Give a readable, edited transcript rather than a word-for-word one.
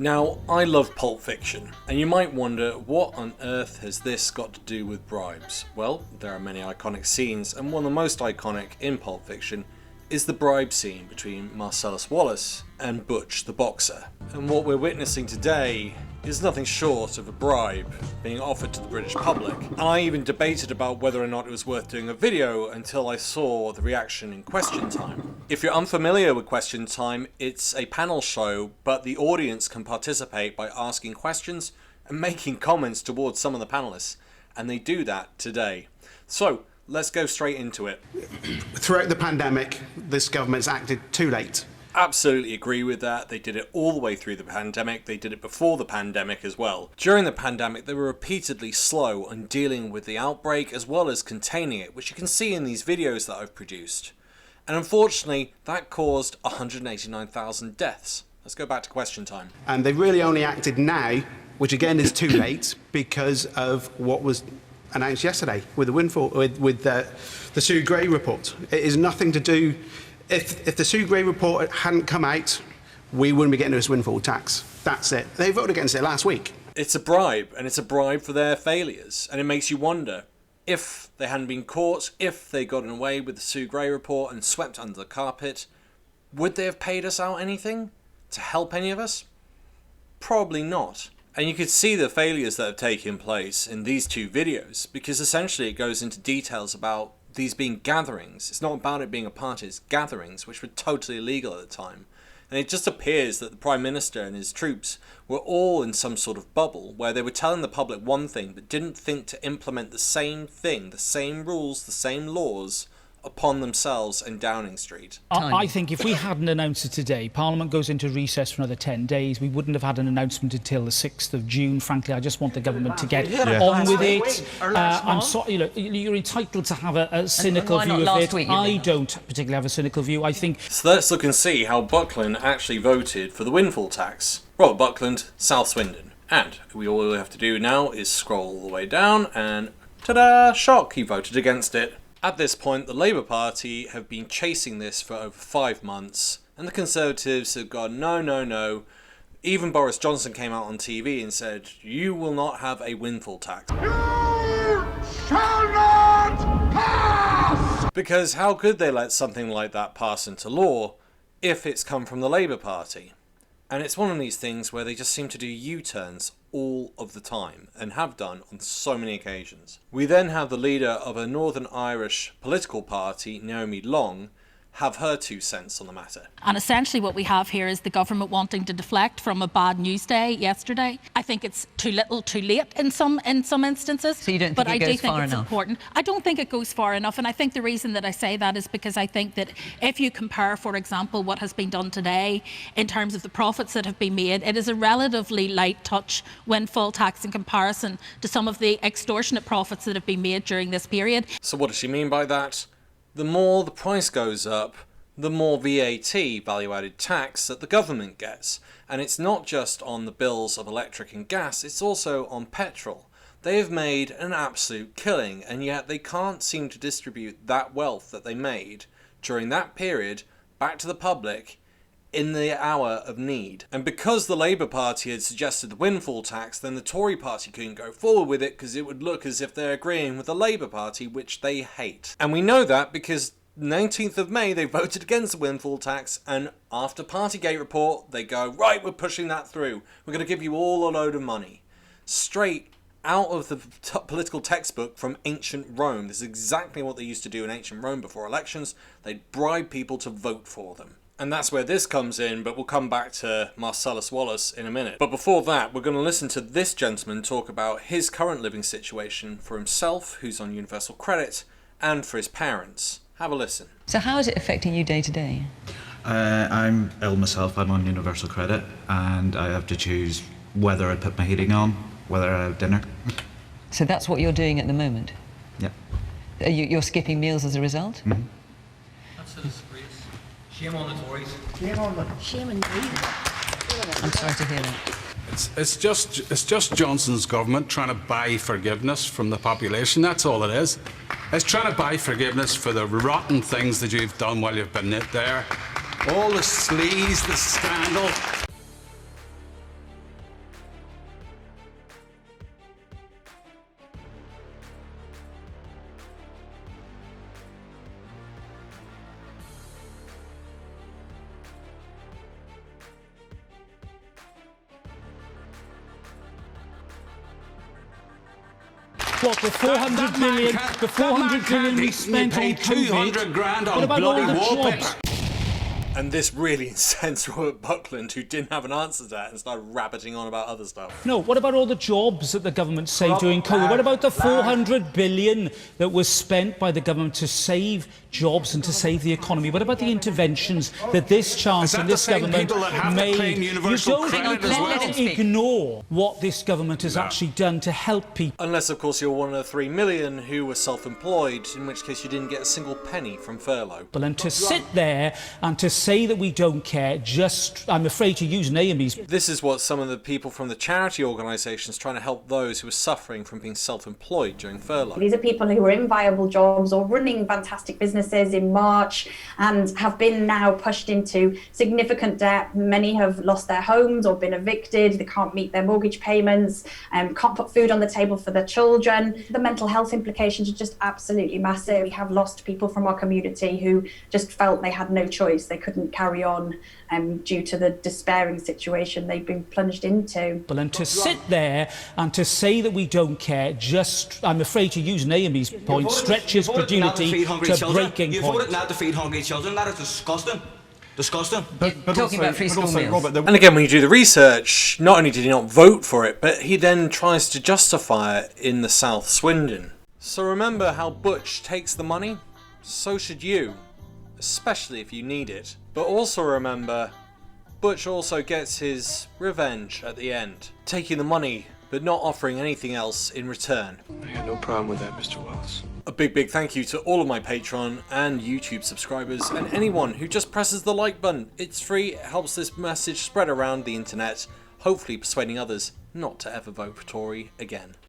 Now, I love Pulp Fiction, and you might wonder, what on earth has this got to do with bribes? Well, there are many iconic scenes, and one of the most iconic in Pulp Fiction is the bribe scene between Marcellus Wallace and Butch the Boxer. And what we're witnessing today is nothing short of a bribe being offered to the British public. And I even debated about whether or not it was worth doing a video until I saw the reaction in Question Time. If you're unfamiliar with Question Time, it's a panel show, but the audience can participate by asking questions and making comments towards some of the panelists. And they do that today. So, let's go straight into it. Throughout the pandemic, this government's acted too late. Absolutely agree with that. They did it all the way through the pandemic. They did it before the pandemic as well. During the pandemic, they were repeatedly slow on dealing with the outbreak as well as containing it, which you can see in these videos that I've produced. And unfortunately, that caused 189,000 deaths. Let's go back to Question Time. And they really only acted now, which again is too late, because of what was announced yesterday with the Sue Gray report. It is nothing to do. If the Sue Gray report hadn't come out, we wouldn't be getting this windfall tax. That's it. They voted against it last week. It's a bribe, and it's a bribe for their failures. And it makes you wonder, if they hadn't been caught, if they gotten away with the Sue Gray report and swept under the carpet, would they have paid us out anything to help any of us? Probably not. And you could see the failures that have taken place in these two videos, because essentially it goes into details about these being gatherings. It's not about it being a party, it's gatherings, which were totally illegal at the time. And it just appears that the Prime Minister and his troops were all in some sort of bubble where they were telling the public one thing but didn't think to implement the same thing, the same rules, the same laws upon themselves in Downing Street. I think if we hadn't announced it today, Parliament goes into recess for another 10 days, we wouldn't have had an announcement until the 6th of June. Frankly, I just want the government to get on with it. I'm sorry, you're entitled to have a cynical view of it. I don't particularly have a cynical view. I think... So let's look and see how Buckland actually voted for the windfall tax. Robert Buckland, South Swindon. And all we have to do now is scroll all the way down and ta-da, shock, he voted against it. At this point, the Labour Party have been chasing this for over 5 months, and the Conservatives have gone, no, no, no. Even Boris Johnson came out on TV and said, you will not have a windfall tax. You shall not pass! Because how could they let something like that pass into law if it's come from the Labour Party? And it's one of these things where they just seem to do U-turns all of the time, and have done on so many occasions. We then have the leader of a Northern Irish political party, Naomi Long, have her 2 cents on the matter. And essentially what we have here is the government wanting to deflect from a bad news day yesterday. I think it's too little, too late in some instances. So you don't think it goes far enough? Important. I don't think it goes far enough, and I think the reason that I say that is because I think that if you compare, for example, what has been done today in terms of the profits that have been made, it is a relatively light touch windfall tax in comparison to some of the extortionate profits that have been made during this period. So what does she mean by that? The more the price goes up, the more VAT, value-added tax, that the government gets. And it's not just on the bills of electric and gas, it's also on petrol. They have made an absolute killing, and yet they can't seem to distribute that wealth that they made during that period back to the public in the hour of need. And because the Labour Party had suggested the windfall tax, then the Tory Party couldn't go forward with it because it would look as if they're agreeing with the Labour Party, which they hate. And we know that because 19th of May they voted against the windfall tax, and after Partygate report they go, right, we're pushing that through. We're going to give you all a load of money. Straight out of the political textbook from ancient Rome. This is exactly what they used to do in ancient Rome before elections. They'd bribe people to vote for them. And that's where this comes in, but we'll come back to Marcellus Wallace in a minute. But before that, we're going to listen to this gentleman talk about his current living situation for himself, who's on universal credit, and for his parents. Have a listen. So how is it affecting you day to day? I'm ill myself, I'm on universal credit, and I have to choose whether I put my heating on, whether I have dinner. So that's what you're doing at the moment? Yeah. You're skipping meals as a result? Mm-hmm. That's a disgrace. Shame on the Tories. Shame on you. I'm sorry to hear that. It's just Johnson's government trying to buy forgiveness from the population. That's all it is. It's trying to buy forgiveness for the rotten things that you've done while you've been there. All the sleaze, the scandal. What, the 400 billion, the 400 billion we spent on COVID? 200 grand on What about all bloody the wallpaper. jobs? And this really incensed Robert Buckland, who didn't have an answer to that and started rabbiting on about other stuff. No, what about all the jobs that the government saved during COVID? What about the 400 billion that was spent by the government to save jobs and to save the economy? What about the interventions that this Chancellor and this government made? You don't ignore what this government has actually done to help people. Unless, of course, you're one of the 3 million who were self-employed, in which case you didn't get a single penny from furlough. And to sit there and to say that we don't care, just, I'm afraid to use Naomi's. This is what some of the people from the charity organisations trying to help those who are suffering from being self-employed during furlough. These are people who are in viable jobs or running fantastic businesses in March and have been now pushed into significant debt. Many have lost their homes or been evicted. They can't meet their mortgage payments, can't put food on the table for their children. The mental health implications are just absolutely massive. We have lost people from our community who just felt they had no choice. They couldn't carry on due to the despairing situation they've been plunged into. And to sit there and to say that we don't care, just, I'm afraid to use Naomi's point, stretches credulity to breaking You point. voted not to feed hungry children. That is disgusting. Disgusting. But talking about free school meals. Robert, And again, when you do the research, not only did he not vote for it, but he then tries to justify it in the South Swindon. So remember how Butch takes the money? So should you, especially if you need it. But also remember, Butch also gets his revenge at the end, taking the money but not offering anything else in return. I got no problem with that, Mr. Wells. A big thank you to all of my Patreon and YouTube subscribers and anyone who just presses the like button. It's free, it helps this message spread around the internet, hopefully persuading others not to ever vote for Tory again.